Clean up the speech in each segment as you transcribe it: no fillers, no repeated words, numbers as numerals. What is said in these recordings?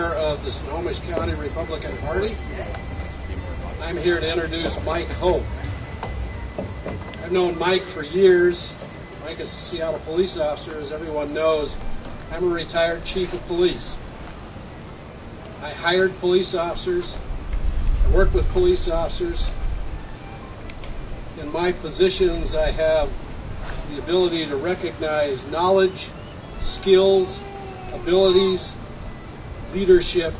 chair of the Snohomish County Republican Party. I'm here to introduce Mike Hope. I've known Mike for years. Mike is a Seattle police officer, as everyone knows. I'm a retired chief of police. I hired police officers. I work with police officers. In my positions, I have the ability to recognize knowledge, skills, abilities, leadership,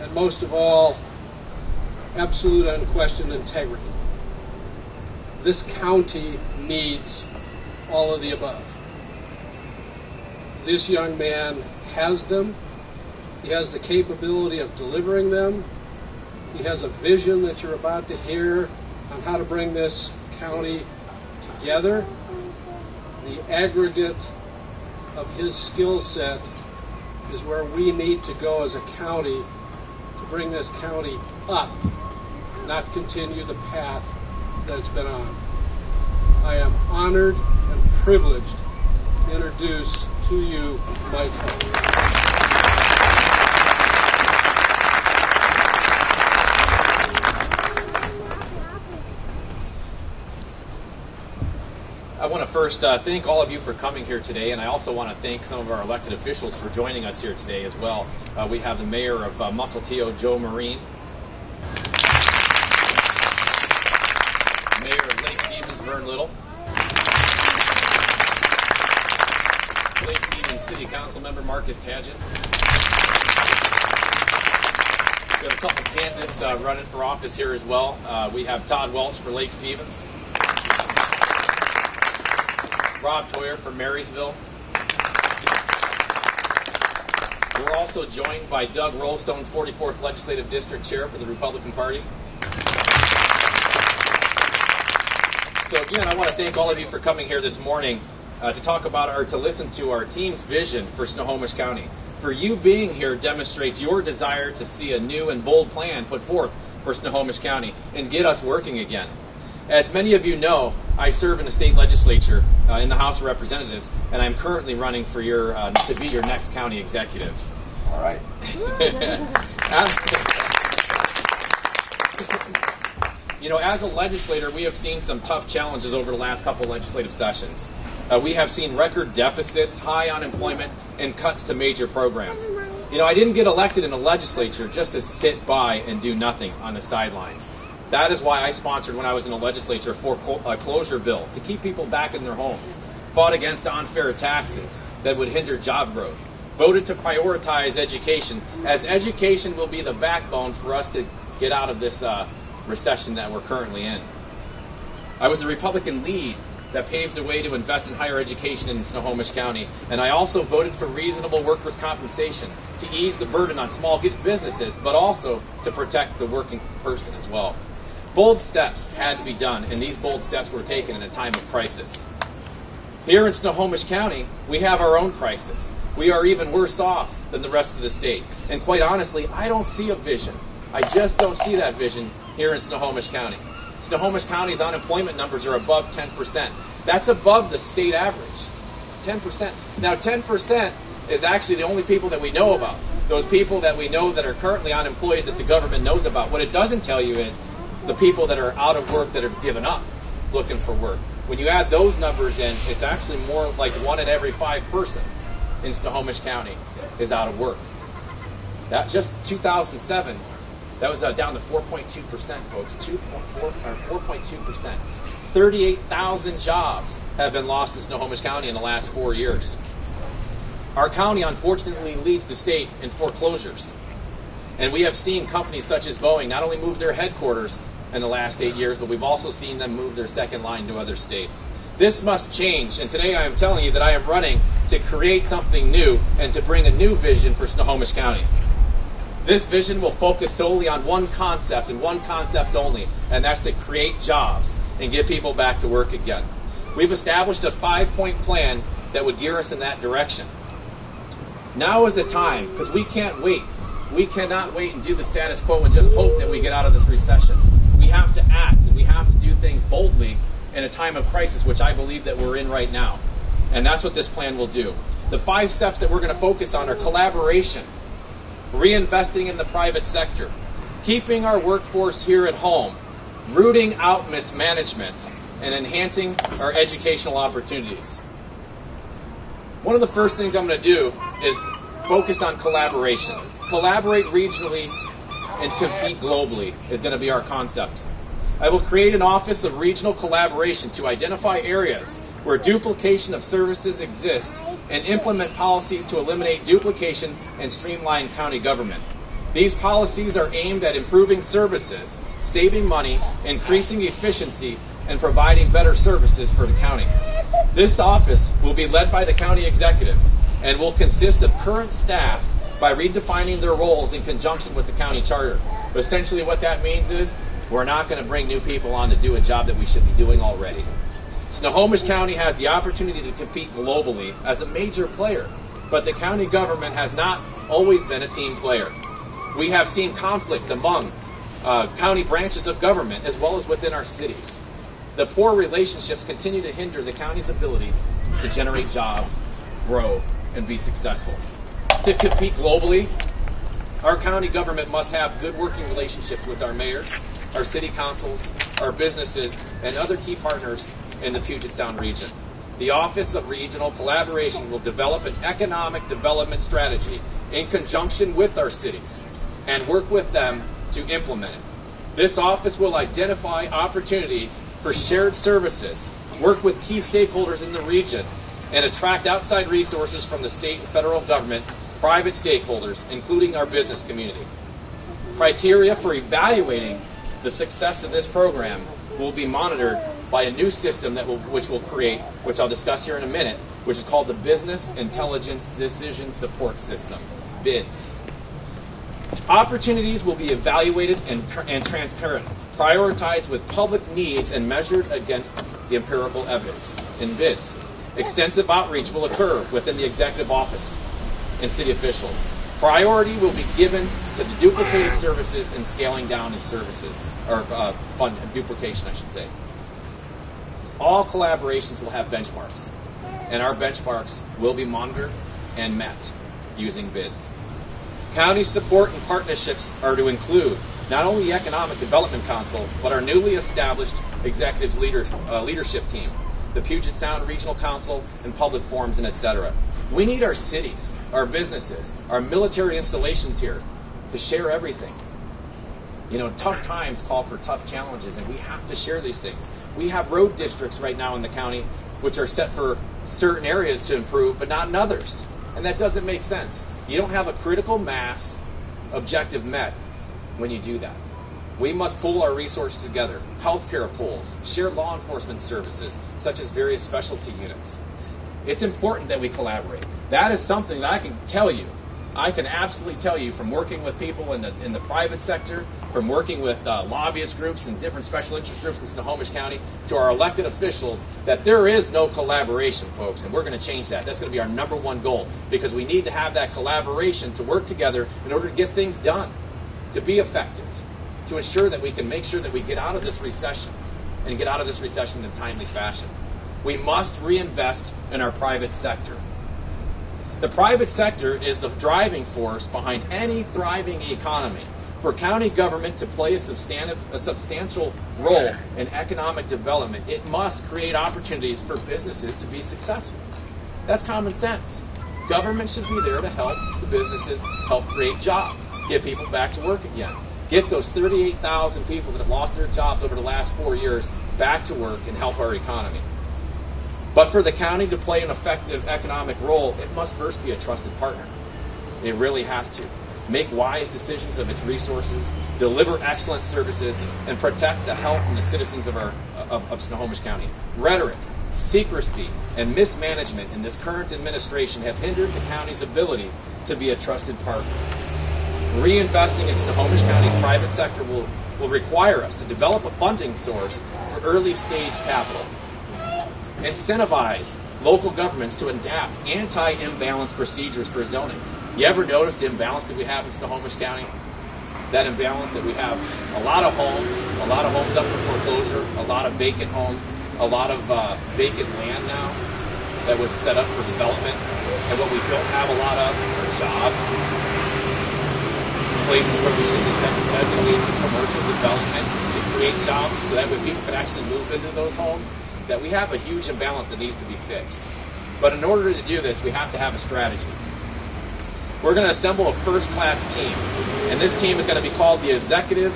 and most of all, absolute unquestioned integrity. This county needs all of the above. This young man has them. He has the capability of delivering them. He has a vision that you're about to hear on how to bring this county together. The aggregate of his skill set is where we need to go as a county to bring this county up, not continue the path that it's been on. I am honored and privileged to introduce to you Mike Hope. I want to first thank all of you for coming here today, and I also want to thank some of our elected officials for joining us here today as well. We have the mayor of Mukilteo, Joe Marine, mayor of Lake Stevens, Vern Little, Lake Stevens City Council member Marcus Tadgett. We have a couple candidates running for office here as well. We have Todd Welch for Lake Stevens, Rob Toyer from Marysville. We're also joined by Doug Rollstone, 44th Legislative District Chair for the Republican Party. So again, I want to thank all of you for coming here this morning to talk about or to listen to our team's vision for Snohomish County. For you being here demonstrates your desire to see a new and bold plan put forth for Snohomish County and get us working again. As many of you know, I serve in the state legislature in the House of Representatives, and I'm currently running for to be your next county executive. All right. You know, as a legislator, we have seen some tough challenges over the last couple legislative sessions. We have seen record deficits, high unemployment, and cuts to major programs. You know, I didn't get elected in the legislature just to sit by and do nothing on the sidelines. That is why I sponsored, when I was in the legislature, a foreclosure bill to keep people back in their homes, fought against unfair taxes that would hinder job growth, voted to prioritize education, as education will be the backbone for us to get out of this recession that we're currently in. I was the Republican lead that paved the way to invest in higher education in Snohomish County, and I also voted for reasonable workers' compensation to ease the burden on small businesses, but also to protect the working person as well. Bold steps had to be done, and these bold steps were taken in a time of crisis. Here in Snohomish County, we have our own crisis. We are even worse off than the rest of the state. And quite honestly, I don't see a vision. I just don't see that vision here in Snohomish County. Snohomish County's unemployment numbers are above 10%. That's above the state average, 10%. Now, 10% is actually the only people that we know about, those people that we know that are currently unemployed that the government knows about. What it doesn't tell you is the people that are out of work that have given up looking for work. When you add those numbers in, it's actually more like 1 in every 5 persons in Snohomish County is out of work. That just 2007, that was down to 4.2%, folks, 4.2%. 38,000 jobs have been lost in Snohomish County in the last 4 years. Our county, unfortunately, leads the state in foreclosures. And we have seen companies such as Boeing not only move their headquarters in the last 8 years, but we've also seen them move their second line to other states. This must change, and today I am telling you that I am running to create something new and to bring a new vision for Snohomish County. This vision will focus solely on one concept and one concept only, and that's to create jobs and get people back to work again. We've established a 5-point plan that would gear us in that direction. Now is the time, because we can't wait. We cannot wait and do the status quo and just hope that we get out of this recession. We have to act, and we have to do things boldly in a time of crisis, which I believe that we're in right now. And that's what this plan will do. The 5 steps that we're going to focus on are collaboration, reinvesting in the private sector, keeping our workforce here at home, rooting out mismanagement, and enhancing our educational opportunities. One of the first things I'm going to do is focus on collaboration. Collaborate regionally and compete globally is going to be our concept. I will create an office of regional collaboration to identify areas where duplication of services exist and implement policies to eliminate duplication and streamline county government. These policies are aimed at improving services, saving money, increasing efficiency, and providing better services for the county. This office will be led by the county executive and will consist of current staff by redefining their roles in conjunction with the county charter. Essentially what that means is we're not going to bring new people on to do a job that we should be doing already. Snohomish County has the opportunity to compete globally as a major player, but the county government has not always been a team player. We have seen conflict among county branches of government as well as within our cities. The poor relationships continue to hinder the county's ability to generate jobs, grow, and be successful. To compete globally, our county government must have good working relationships with our mayors, our city councils, our businesses, and other key partners in the Puget Sound region. The Office of Regional Collaboration will develop an economic development strategy in conjunction with our cities and work with them to implement it. This office will identify opportunities for shared services, work with key stakeholders in the region, and attract outside resources from the state and federal government, private stakeholders, including our business community. Criteria for evaluating the success of this program will be monitored by a new system which we'll create, which I'll discuss here in a minute, which is called the Business Intelligence Decision Support System, BIDS. Opportunities will be evaluated and transparent, prioritized with public needs and measured against the empirical evidence in BIDS. Extensive outreach will occur within the executive office and city officials. Priority will be given to the duplicated services and scaling down in services, or duplication, I should say. All collaborations will have benchmarks, and our benchmarks will be monitored and met using BIDS. County support and partnerships are to include not only the Economic Development Council, but our newly established executives leadership team, the Puget Sound Regional Council, and public forums, and etc. We need our cities, our businesses, our military installations here to share everything. You know, tough times call for tough challenges, and we have to share these things. We have road districts right now in the county which are set for certain areas to improve, but not in others. And that doesn't make sense. You don't have a critical mass objective met when you do that. We must pool our resources together, healthcare pools, share law enforcement services, such as various specialty units. It's important that we collaborate. That is something that I can tell you. I can absolutely tell you from working with people in the private sector, from working with lobbyist groups and different special interest groups in Snohomish County, to our elected officials, that there is no collaboration, folks, and we're going to change that. That's going to be our number one goal, because we need to have that collaboration to work together in order to get things done, to be effective, to ensure that we can make sure that we get out of this recession, and get out of this recession in a timely fashion. We must reinvest in our private sector. The private sector is the driving force behind any thriving economy. For county government to play a substantial role in economic development, it must create opportunities for businesses to be successful. That's common sense. Government should be there to help the businesses, help create jobs, get people back to work again, get those 38,000 people that have lost their jobs over the last 4 years back to work and help our economy. But for the county to play an effective economic role, it must first be a trusted partner. It really has to. Make wise decisions of its resources, deliver excellent services, and protect the health and the citizens of Snohomish County. Rhetoric, secrecy, and mismanagement in this current administration have hindered the county's ability to be a trusted partner. Reinvesting in Snohomish County's private sector will require us to develop a funding source for early stage capital. Incentivize local governments to adapt anti-imbalance procedures for zoning. You ever notice the imbalance that we have in Snohomish County? That imbalance that we have a lot of homes up for foreclosure, a lot of vacant homes, a lot of vacant land now that was set up for development. And what we don't have a lot of are jobs. places where we should designate commercial development to create jobs so that way people can actually move into those homes, that we have a huge imbalance that needs to be fixed. But in order to do this, we have to have a strategy. We're going to assemble a first-class team, and this team is going to be called the Executive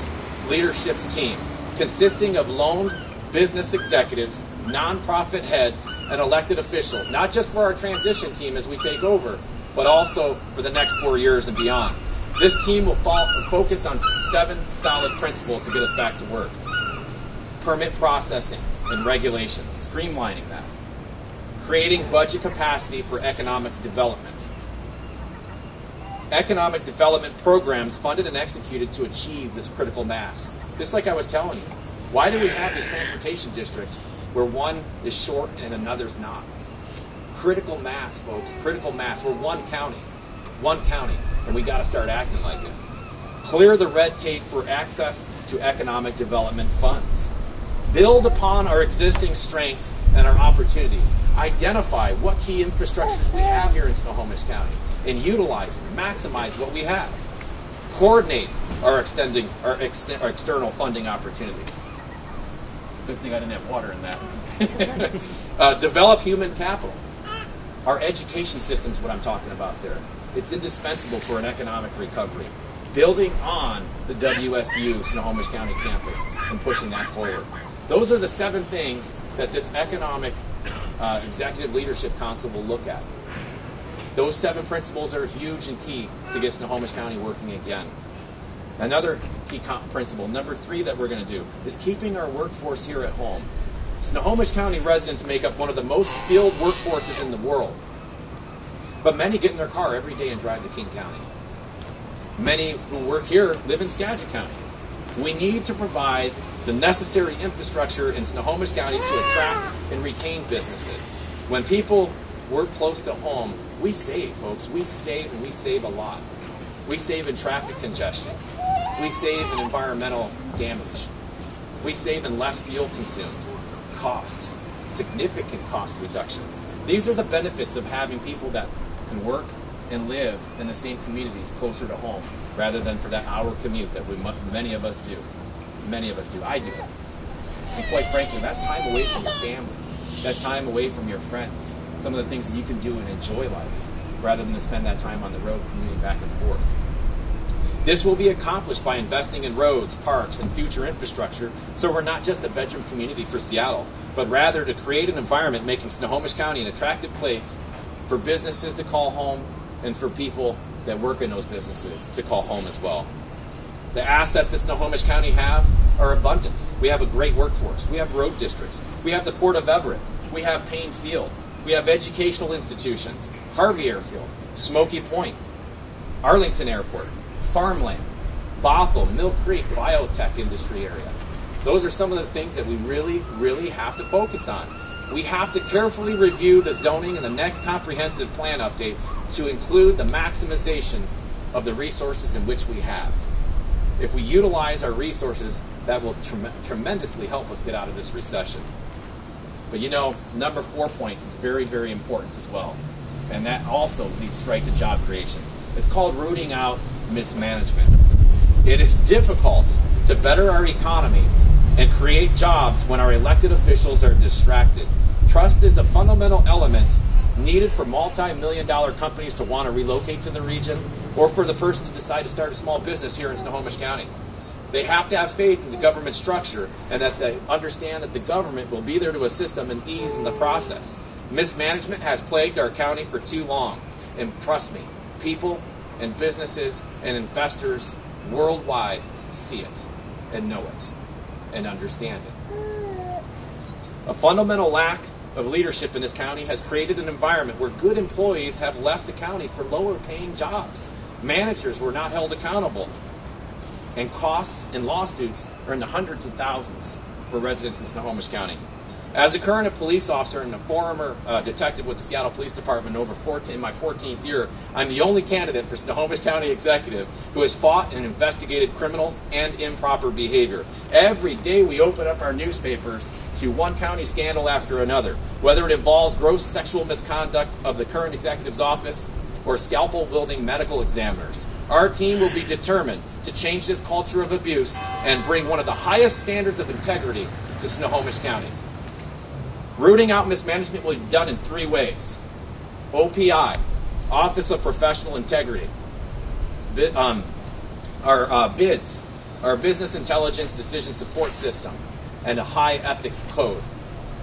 Leaderships Team, consisting of loaned business executives, nonprofit heads, and elected officials, not just for our transition team as we take over, but also for the next 4 years and beyond. This team will focus on 7 solid principles to get us back to work. Permit processing and regulations, streamlining that. Creating budget capacity for economic development. Economic development programs funded and executed to achieve this critical mass. Just like I was telling you, why do we have these transportation districts where one is short and another's not? Critical mass, folks, critical mass. We're one county, and we got to start acting like it. Clear the red tape for access to economic development funds. Build upon our existing strengths and our opportunities. Identify what key infrastructures we have here in Snohomish County and utilize and maximize what we have. Coordinate our external funding opportunities. Good thing I didn't have water in that. Develop human capital. Our education system is what I'm talking about there. It's indispensable for an economic recovery. Building on the WSU Snohomish County campus and pushing that forward. Those are the 7 things that this Economic Executive Leadership Council will look at. Those 7 principles are huge and key to get Snohomish County working again. Another key principle, number 3 that we're going to do, is keeping our workforce here at home. Snohomish County residents make up one of the most skilled workforces in the world. But many get in their car every day and drive to King County. Many who work here live in Skagit County. We need to provide the necessary infrastructure in Snohomish County to attract and retain businesses. When people work close to home, we save, folks. We save, and we save a lot. We save in traffic congestion. We save in environmental damage. We save in less fuel consumed. Costs, significant cost reductions. These are the benefits of having people that can work and live in the same communities closer to home, rather than for that hour commute that many of us do. Many of us do. I do. And quite frankly, that's time away from your family. That's time away from your friends. Some of the things that you can do and enjoy life, rather than to spend that time on the road commuting back and forth. This will be accomplished by investing in roads, parks, and future infrastructure, so we're not just a bedroom community for Seattle, but rather to create an environment making Snohomish County an attractive place for businesses to call home and for people that work in those businesses to call home as well. The assets that Snohomish County have are abundance. We have a great workforce. We have road districts. We have the Port of Everett. We have Payne Field. We have educational institutions, Harvey Airfield, Smoky Point, Arlington Airport, farmland, Bothell, Mill Creek, biotech industry area. Those are some of the things that we really have to focus on. We have to carefully review the zoning and the next comprehensive plan update to include the maximization of the resources in which we have. If we utilize our resources, that will tremendously help us get out of this recession. But number 4 points is very important as well. And that also leads straight to job creation. It's called rooting out mismanagement. It is difficult to better our economy and create jobs when our elected officials are distracted. Trust is a fundamental element needed for multi-million-dollar companies to want to relocate to the region, or for the person to decide to start a small business here in Snohomish County. They have to have faith in the government structure and that they understand that the government will be there to assist them and ease in the process. Mismanagement has plagued our county for too long. And trust me, people and businesses and investors worldwide see it and know it and understand it. A fundamental lack of leadership in this county has created an environment where good employees have left the county for lower paying jobs. Managers were not held accountable. And costs and lawsuits are in the hundreds of thousands for residents in Snohomish County. As a current police officer and a former detective with the Seattle Police Department in my 14th year, I'm the only candidate for Snohomish County Executive who has fought and investigated criminal and improper behavior. Every day we open up our newspapers to one county scandal after another, whether it involves gross sexual misconduct of the current executive's office or scalpel-wielding medical examiners. Our team will be determined to change this culture of abuse and bring one of the highest standards of integrity to Snohomish County. Rooting out mismanagement will be done in 3 ways. OPI, Office of Professional Integrity. Our BIDS, our Business Intelligence Decision Support System, and a high ethics code.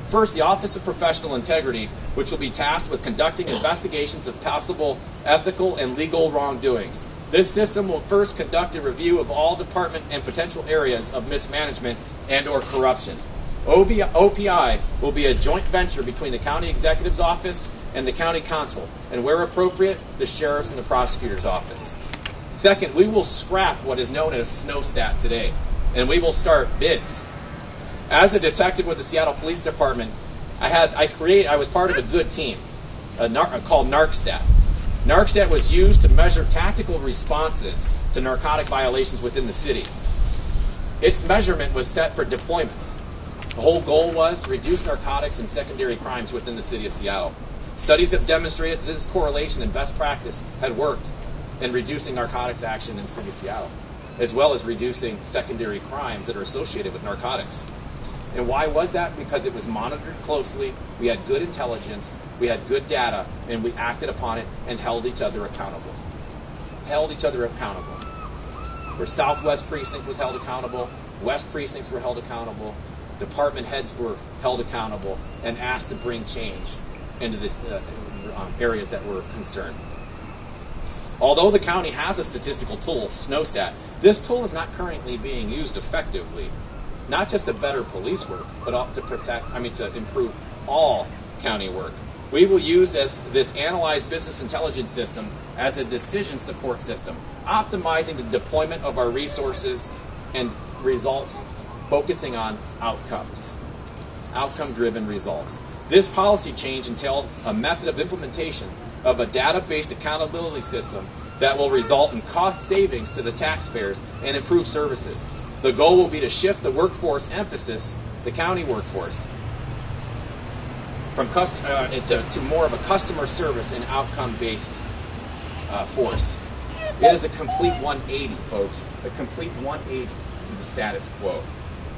First, the Office of Professional Integrity, which will be tasked with conducting investigations of possible ethical and legal wrongdoings. This system will first conduct a review of all department and potential areas of mismanagement and or corruption. OPI will be a joint venture between the County Executive's Office and the County Council, and where appropriate, the Sheriff's and the Prosecutor's Office. Second, we will scrap what is known as SNOSTAT today, and we will start BIDS. As a detective with the Seattle Police Department, I was part of a good team called NARCSTAT. NARCSTAT was used to measure tactical responses to narcotic violations within the city. Its measurement was set for deployments. The whole goal was reduce narcotics and secondary crimes within the city of Seattle. Studies have demonstrated that this correlation and best practice had worked in reducing narcotics action in the city of Seattle, as well as reducing secondary crimes that are associated with narcotics. And why was that? Because it was monitored closely, we had good intelligence, we had good data, and we acted upon it and held each other accountable. Where Southwest Precinct was held accountable, West Precincts were held accountable, department heads were held accountable and asked to bring change into the areas that were concerned. Although the county has a statistical tool, SNOSTAT, this tool is not currently being used effectively, not just to better police work, but to improve all county work. We will use this analyzed business intelligence system as a decision support system, optimizing the deployment of our resources and results, focusing on outcomes, outcome-driven results. This policy change entails a method of implementation of a data-based accountability system that will result in cost savings to the taxpayers and improve services. The goal will be to shift the workforce emphasis, the county workforce, from to more of a customer service and outcome-based force. It is a complete 180, folks, a complete 180 to the status quo.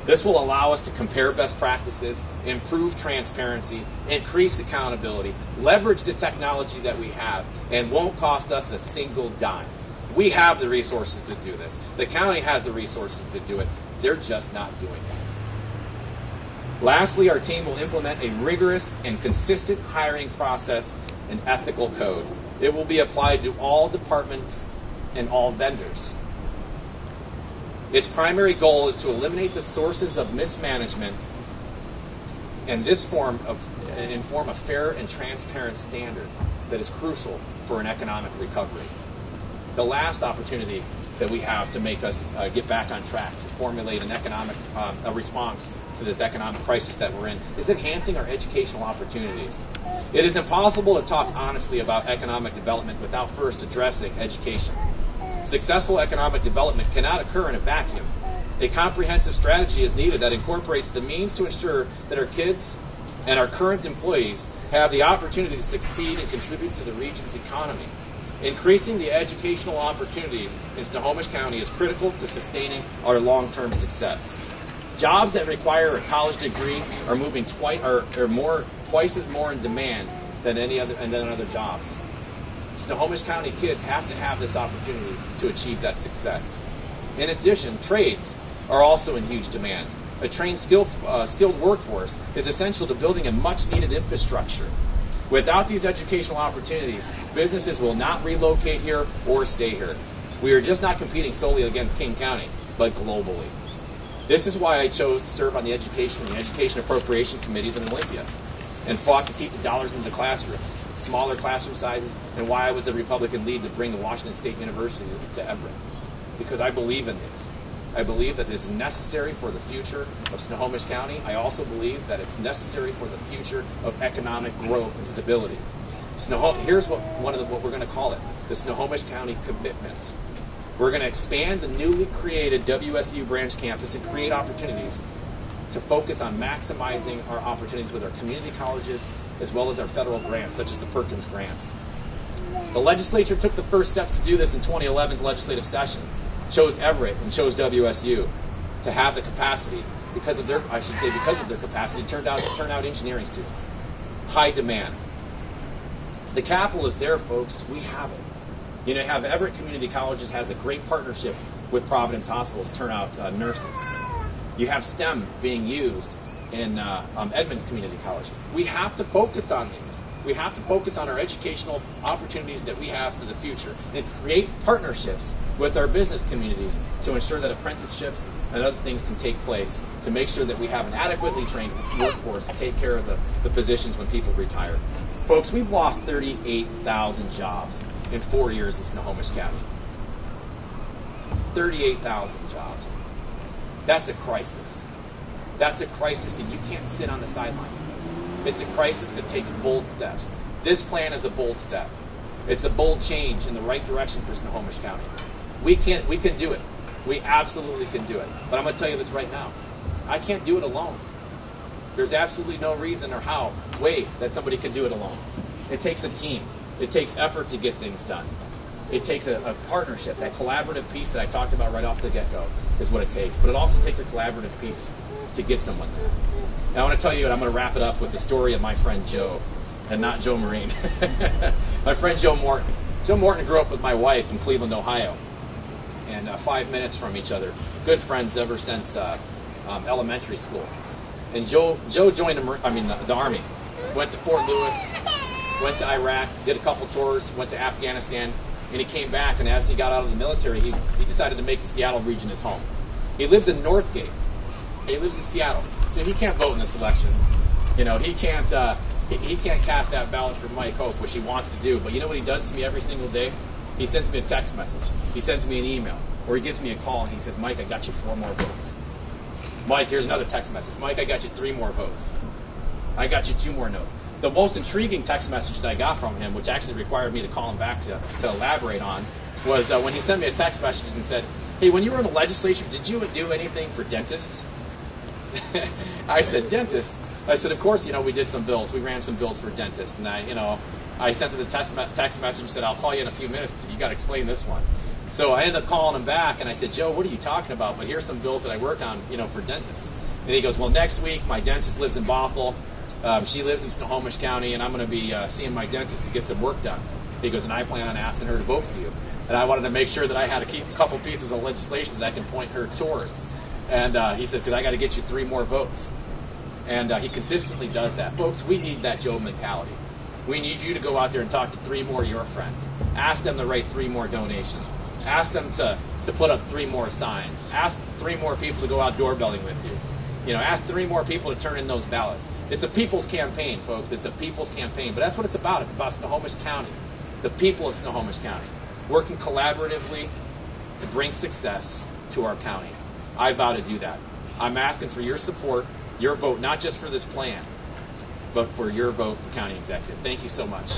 This will allow us to compare best practices, improve transparency, increase accountability, leverage the technology that we have, and won't cost us a single dime. We have the resources to do this. The county has the resources to do it. They're just not doing it. Lastly, our team will implement a rigorous and consistent hiring process and ethical code. It will be applied to all departments and all vendors. Its primary goal is to eliminate the sources of mismanagement and inform a fair and transparent standard that is crucial for an economic recovery. The last opportunity that we have to make us get back on track to formulate an economic a response to this economic crisis that we're in is enhancing our educational opportunities. It is impossible to talk honestly about economic development without first addressing education. Successful economic development cannot occur in a vacuum. A comprehensive strategy is needed that incorporates the means to ensure that our kids and our current employees have the opportunity to succeed and contribute to the region's economy. Increasing the educational opportunities in Snohomish County is critical to sustaining our long-term success. Jobs that require a college degree are moving twice as more in demand than other jobs. Snohomish County kids have to have this opportunity to achieve that success. In addition, trades are also in huge demand. A trained, skilled workforce is essential to building a much-needed infrastructure. Without these educational opportunities, businesses will not relocate here or stay here. We are just not competing solely against King County, but globally. This is why I chose to serve on the Education and the Education Appropriation Committees in Olympia and fought to keep the dollars into the classrooms, smaller classroom sizes, and why I was the Republican lead to bring the Washington State University to Everett. Because I believe in this. I believe that it is necessary for the future of Snohomish County. I also believe that it's necessary for the future of economic growth and stability. Here's what we're going to call it, the Snohomish County Commitment. We're going to expand the newly created WSU branch campus and create opportunities to focus on maximizing our opportunities with our community colleges as well as our federal grants, such as the Perkins grants. The legislature took the first steps to do this in 2011's legislative session, chose Everett and chose WSU to have the capacity because of their capacity, turn out engineering students. High demand. The capital is there, folks. We have it. You know, have Everett Community Colleges has a great partnership with Providence Hospital to turn out nurses. You have STEM being used in Edmonds Community College. We have to focus on these. We have to focus on our educational opportunities that we have for the future and create partnerships with our business communities to ensure that apprenticeships and other things can take place to make sure that we have an adequately trained workforce to take care of the positions when people retire. Folks, we've lost 38,000 jobs in 4 years in Snohomish County. 38,000 jobs. That's a crisis. That's a crisis, and you can't sit on the sidelines. It's a crisis that takes bold steps. This plan is a bold step. It's a bold change in the right direction for Snohomish County. We can do it. We absolutely can do it. But I'm going to tell you this right now. I can't do it alone. There's absolutely no reason or way that somebody can do it alone. It takes a team. It takes effort to get things done. It takes a partnership. That collaborative piece that I talked about right off the get-go is what it takes. But it also takes a collaborative piece to get someone there. Now, I want to tell you, and I'm going to wrap it up with the story of my friend Joe, and not Joe Marine. My friend Joe Morton. Joe Morton grew up with my wife in Cleveland, Ohio, and 5 minutes from each other. Good friends ever since elementary school. And Joe joined the Army, went to Fort Lewis, went to Iraq, did a couple tours, went to Afghanistan, and he came back, and as he got out of the military, he decided to make the Seattle region his home. He lives in Northgate. He lives in Seattle. So he can't vote in this election. You know, he can't cast that ballot for Mike Hope, which he wants to do. But you know what he does to me every single day? He sends me a text message. He sends me an email. Or he gives me a call and he says, Mike, I got you 4 more votes. Mike, here's another text message. Mike, I got you 3 more votes. I got you 2 more notes. The most intriguing text message that I got from him, which actually required me to call him back to elaborate on, was when he sent me a text message and said, hey, when you were in the legislature, did you do anything for dentists? I said, dentist? I said, of course, we did some bills. We ran some bills for dentists. And I sent him the text message and said, I'll call you in a few minutes. You got to explain this one. So I ended up calling him back, and I said, Joe, what are you talking about? But here's some bills that I worked on, for dentists. And he goes, well, next week, my dentist lives in Bothell. She lives in Snohomish County, and I'm going to be seeing my dentist to get some work done. He goes, and I plan on asking her to vote for you. And I wanted to make sure that I had to keep a couple pieces of legislation that I can point her towards. And he says, because I got to get you 3 more votes. And he consistently does that. Folks, we need that Joe mentality. We need you to go out there and talk to 3 more of your friends. Ask them to write 3 more donations. Ask them to put up 3 more signs. Ask 3 more people to go out doorbelling with you. Ask 3 more people to turn in those ballots. It's a people's campaign, folks. It's a people's campaign. But that's what it's about. It's about Snohomish County, the people of Snohomish County, working collaboratively to bring success to our county. I vow to do that. I'm asking for your support, your vote, not just for this plan, but for your vote for county executive. Thank you so much.